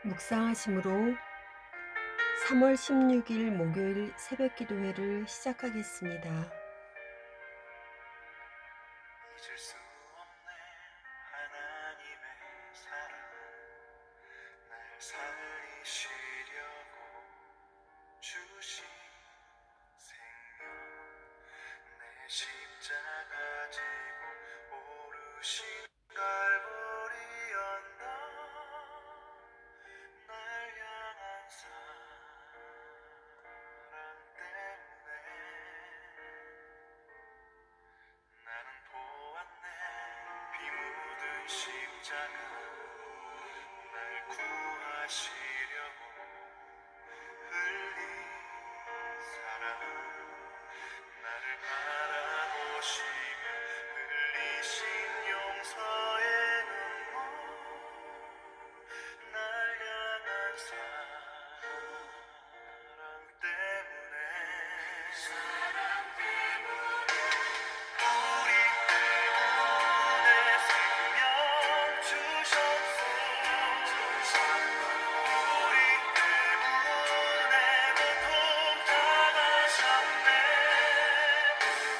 묵상하심으로 3월 16일 목요일 새벽 기도회를 시작하겠습니다. 잊을 수 없네 하나님의 사랑 날 살리시려고 주신 생명 내 십자가 지고 오르신 갈보리였나 날 향한 사랑 때문에 나는 보았네 피 묻은 십자가 날 구하시려고 흘린 사랑 나를 바라보시며 흘리신 용서의 눈물 날 향한 사랑 때문에 우리 때문에 생명 주셨소 우리 때문에 고통 당하셨네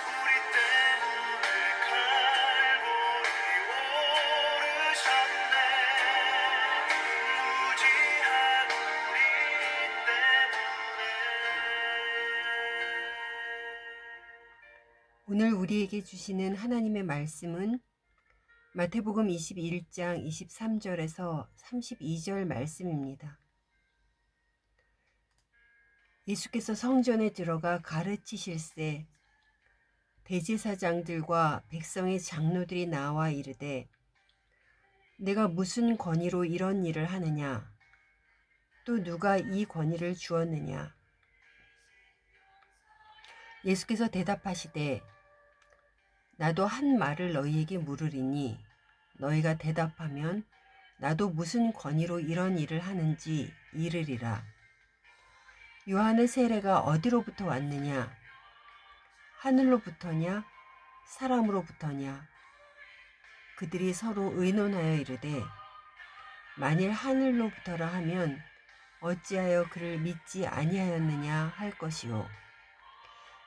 우리 때문에 갈보리 오르셨네 무지한 우리 때문에 오늘 우리에게 주시는 하나님의 말씀은 마태복음 21장 23절에서 32절 말씀입니다. 예수께서 성전에 들어가 가르치실새 대제사장들과 백성의 장로들이 나와 이르되 내가 무슨 권위로 이런 일을 하느냐? 또 누가 이 권위를 주었느냐? 예수께서 대답하시되 나도 한 말을 너희에게 물으리니 너희가 대답하면 나도 무슨 권위로 이런 일을 하는지 이르리라. 요한의 세례가 어디로부터 왔느냐? 하늘로부터냐? 사람으로부터냐? 그들이 서로 의논하여 이르되 만일 하늘로부터라 하면 어찌하여 그를 믿지 아니하였느냐 할 것이요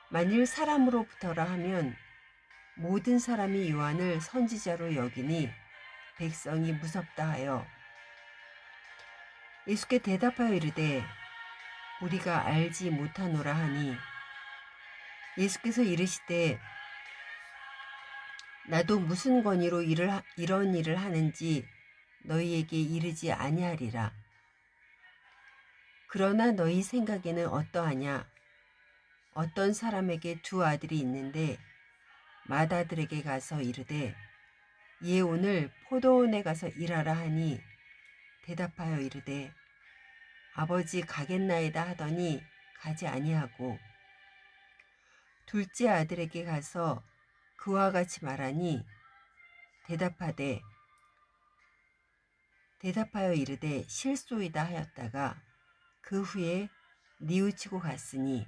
만일 사람으로부터라 하면 모든 사람이 요한을 선지자로 여기니 백성이 무섭다 하여 예수께 대답하여 이르되 우리가 알지 못하노라 하니 예수께서 이르시되 나도 무슨 권위로 이런 일을 하는지 너희에게 이르지 아니하리라. 그러나 너희 생각에는 어떠하냐? 어떤 사람에게 두 아들이 있는데 맏아들에게 가서 이르되 얘 오늘 포도원에 가서 일하라 하니 대답하여 이르되 아버지 가겠나이다 하더니 가지 아니하고 둘째 아들에게 가서 그와 같이 말하니 대답하여 이르되 실소이다 하였다가 그 후에 뉘우치고 갔으니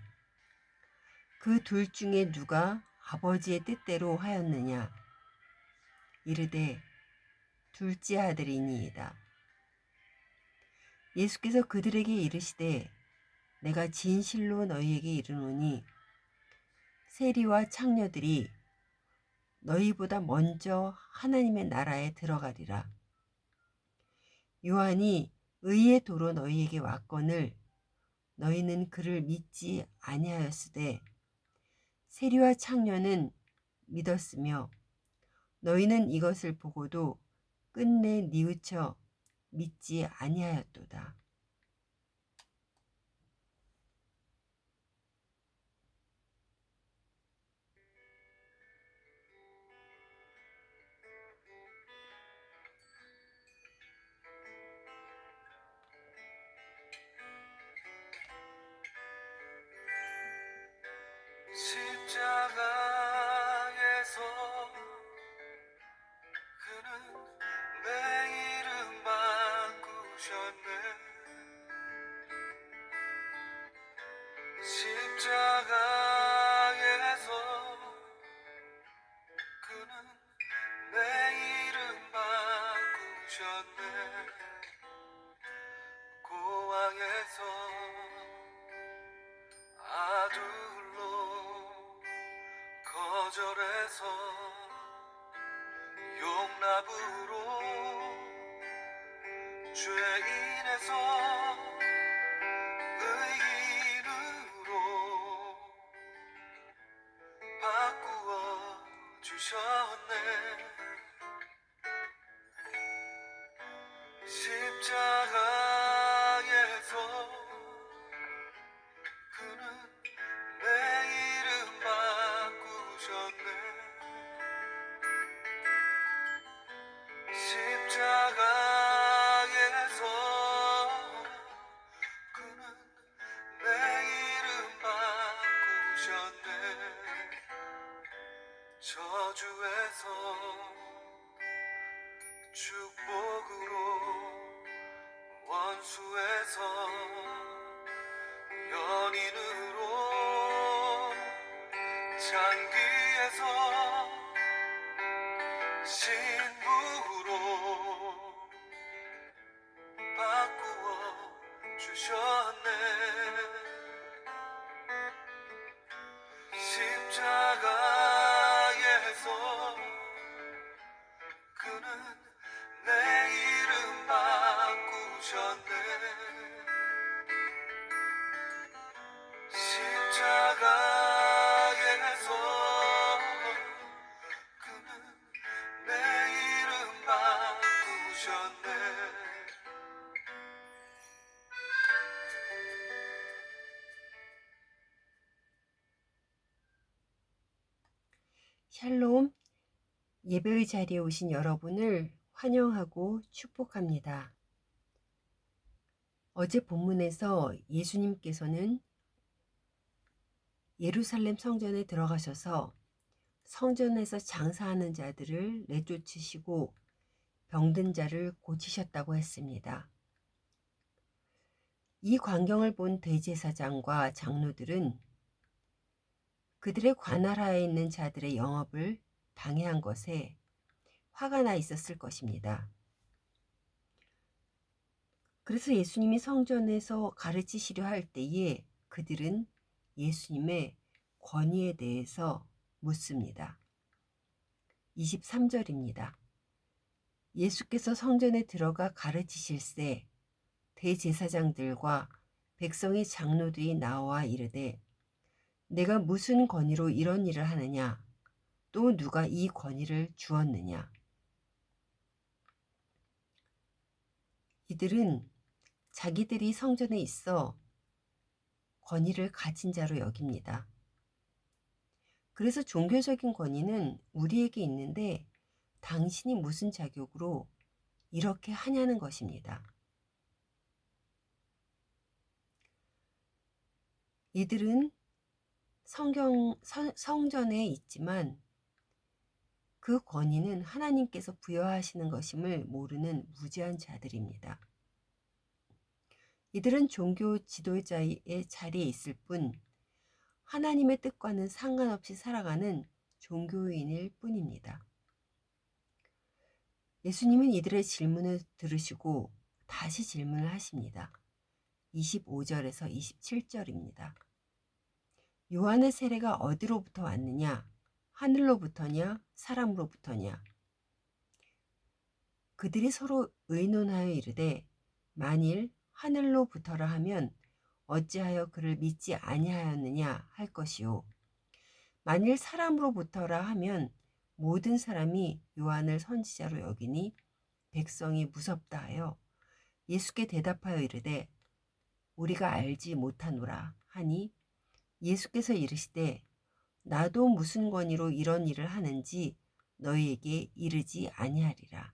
그 둘 중에 누가 아버지의 뜻대로 하였느냐? 이르되 둘째 아들이니이다. 예수께서 그들에게 이르시되 내가 진실로 너희에게 이르노니 세리와 창녀들이 너희보다 먼저 하나님의 나라에 들어가리라. 요한이 의의 도로 너희에게 왔거늘 너희는 그를 믿지 아니하였으되 세리와 창녀는 믿었으며 너희는 이것을 보고도 끝내 뉘우쳐 믿지 아니하였도다. 십자가에서 그는 내 이름 바꾸셨네 거절해서 용납으로 죄인에서 의인으로 바꾸어 주셨네. 십자가에서 그는 내 이름 바꾸셨네. 십자가에서 그는 내 이름 바꾸셨네. 저주에서 축복으로 원수에서 연인으로 장기에서 신부로 바꾸어 주셨네. 십자가에서 그는 내 이름 바꾸셨네. 십자가에서 그는 내 이름 바꾸셨네. 샬롬, 예배의 자리에 오신 여러분을 환영하고 축복합니다. 어제 본문에서 예수님께서는 예루살렘 성전에 들어가셔서 성전에서 장사하는 자들을 내쫓으시고 병든 자를 고치셨다고 했습니다. 이 광경을 본 대제사장과 장로들은 그들의 관할하에 있는 자들의 영업을 방해한 것에 화가 나 있었을 것입니다. 그래서 예수님이 성전에서 가르치시려 할 때에 그들은 예수님의 권위에 대해서 묻습니다. 23절입니다. 예수께서 성전에 들어가 가르치실새 대제사장들과 백성의 장로들이 나와 이르되 내가 무슨 권위로 이런 일을 하느냐? 또 누가 이 권위를 주었느냐? 이들은 자기들이 성전에 있어 권위를 가진 자로 여깁니다. 그래서 종교적인 권위는 우리에게 있는데 당신이 무슨 자격으로 이렇게 하냐는 것입니다. 이들은 성전에 있지만 그 권위는 하나님께서 부여하시는 것임을 모르는 무지한 자들입니다. 이들은 종교 지도자의 자리에 있을 뿐 하나님의 뜻과는 상관없이 살아가는 종교인일 뿐입니다. 예수님은 이들의 질문을 들으시고 다시 질문을 하십니다. 25절에서 27절입니다. 요한의 세례가 어디로부터 왔느냐? 하늘로부터냐? 사람으로부터냐? 그들이 서로 의논하여 이르되 만일 하늘로부터라 하면 어찌하여 그를 믿지 아니하였느냐 할 것이요. 만일 사람으로부터라 하면 모든 사람이 요한을 선지자로 여기니 백성이 무섭다 하여 예수께 대답하여 이르되 우리가 알지 못하노라 하니 예수께서 이르시되 나도 무슨 권위로 이런 일을 하는지 너희에게 이르지 아니하리라.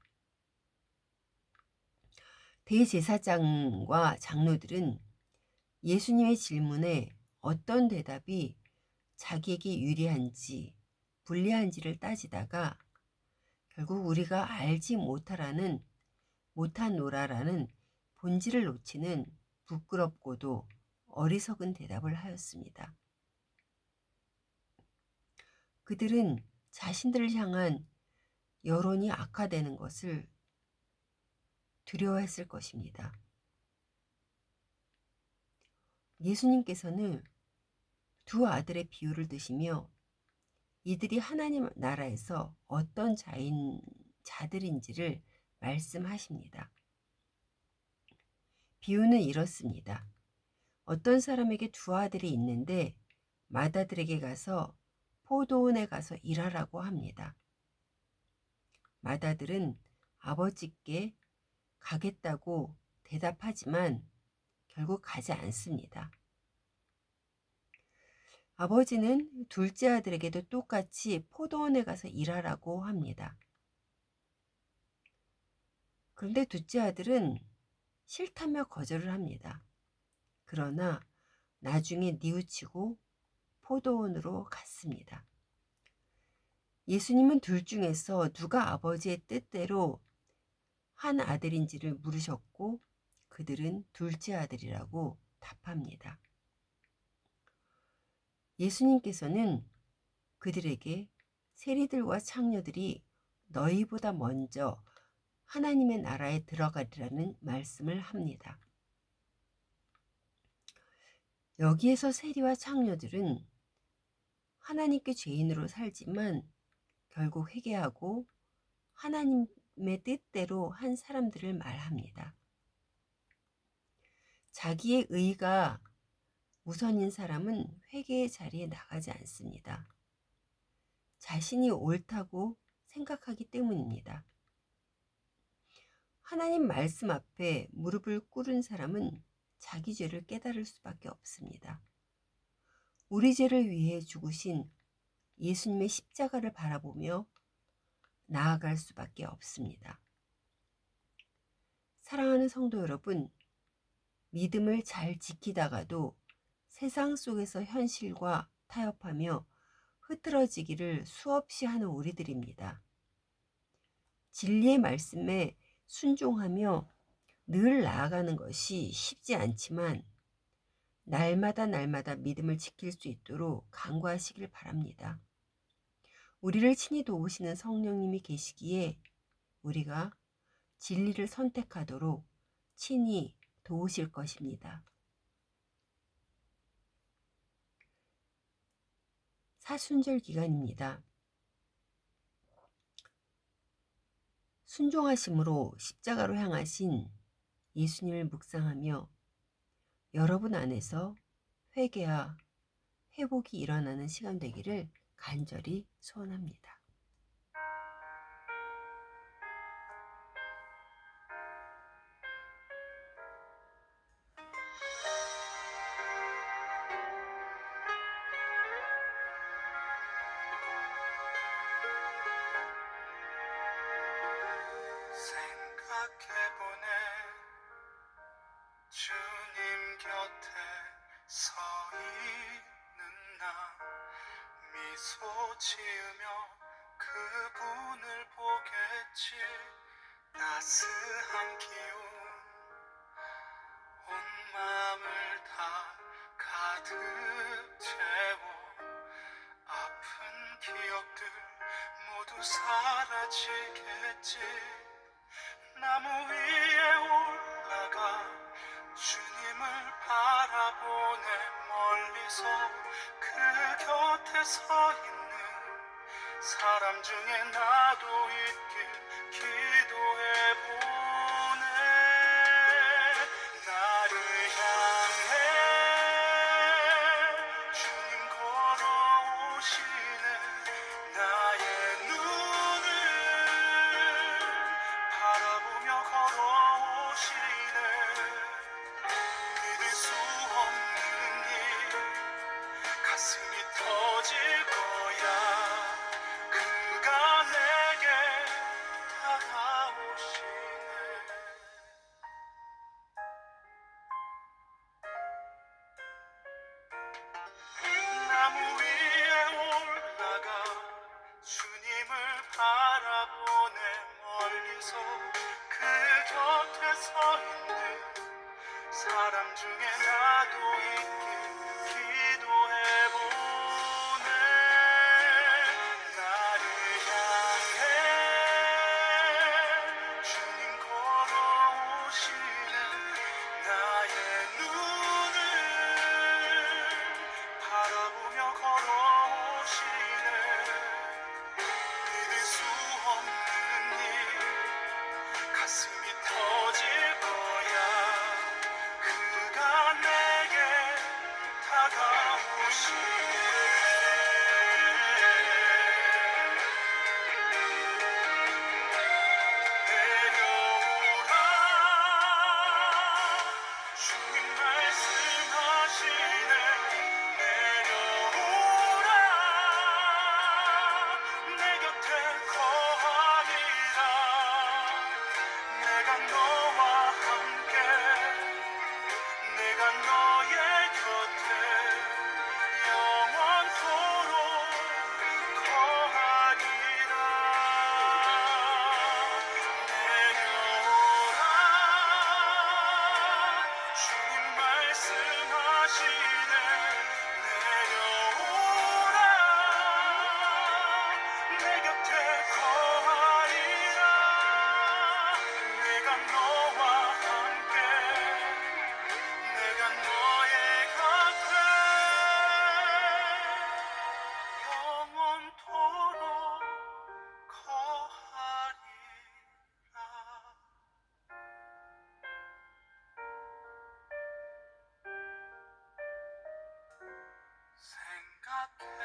대제사장과 장로들은 예수님의 질문에 어떤 대답이 자기에게 유리한지 불리한지를 따지다가 결국 우리가 알지 못하노라라는 본질을 놓치는 부끄럽고도 어리석은 대답을 하였습니다. 그들은 자신들을 향한 여론이 악화되는 것을 두려워했을 것입니다. 예수님께서는 두 아들의 비유를 드시며 이들이 하나님 나라에서 어떤 자들인지를 말씀하십니다. 비유는 이렇습니다. 어떤 사람에게 두 아들이 있는데 맏아들에게 가서 포도원에 가서 일하라고 합니다. 맏아들은 아버지께 가겠다고 대답하지만 결국 가지 않습니다. 아버지는 둘째 아들에게도 똑같이 포도원에 가서 일하라고 합니다. 그런데 둘째 아들은 싫다며 거절을 합니다. 그러나 나중에 뉘우치고 포도원으로 갔습니다. 예수님은 둘 중에서 누가 아버지의 뜻대로 한 아들인지를 물으셨고 그들은 둘째 아들이라고 답합니다. 예수님께서는 그들에게 세리들과 창녀들이 너희보다 먼저 하나님의 나라에 들어가리라는 말씀을 합니다. 여기에서 세리와 창녀들은 하나님께 죄인으로 살지만 결국 회개하고 하나님의 뜻대로 한 사람들을 말합니다. 자기의 의가 우선인 사람은 회개의 자리에 나가지 않습니다. 자신이 옳다고 생각하기 때문입니다. 하나님 말씀 앞에 무릎을 꿇은 사람은 자기 죄를 깨달을 수밖에 없습니다. 우리 죄를 위해 죽으신 예수님의 십자가를 바라보며 나아갈 수밖에 없습니다. 사랑하는 성도 여러분, 믿음을 잘 지키다가도 세상 속에서 현실과 타협하며 흐트러지기를 수없이 하는 우리들입니다. 진리의 말씀에 순종하며 늘 나아가는 것이 쉽지 않지만 날마다 믿음을 지킬 수 있도록 간구하시길 바랍니다. 우리를 친히 도우시는 성령님이 계시기에 우리가 진리를 선택하도록 친히 도우실 것입니다. 사순절 기간입니다. 순종하심으로 십자가로 향하신 예수님을 묵상하며 여러분 안에서 회개와 회복이 일어나는 시간 되기를 간절히 소원합니다. 생각해보네 주님 곁에 서 있는 나 미소 지으며 그분을 보겠지 따스한 기운 온 마음을 다 가득 채워 아픈 기억들 모두 사라지겠지 나무 위에 올라가 주님을 바라보네 멀리서 그 곁에 서 있는 사람 중에 나도 있길 기도해보네 나를 향해 주님 걸어오시네 나의 눈을 바라보며 걸어오시네 믿을 수 없는 일 가슴이 터질 거야 그가 내게 다가오시네 나무 위에 올라가 주님을 바라보네 멀리서 그 곁에 서 있는 사람 중에 나도 있길 기도해보네 나를 향해 주님 걸어오시네 나의 눈을 바라보며 걸어오시네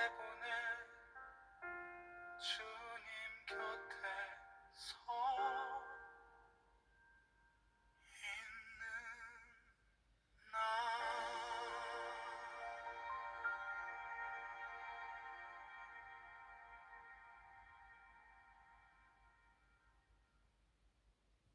보내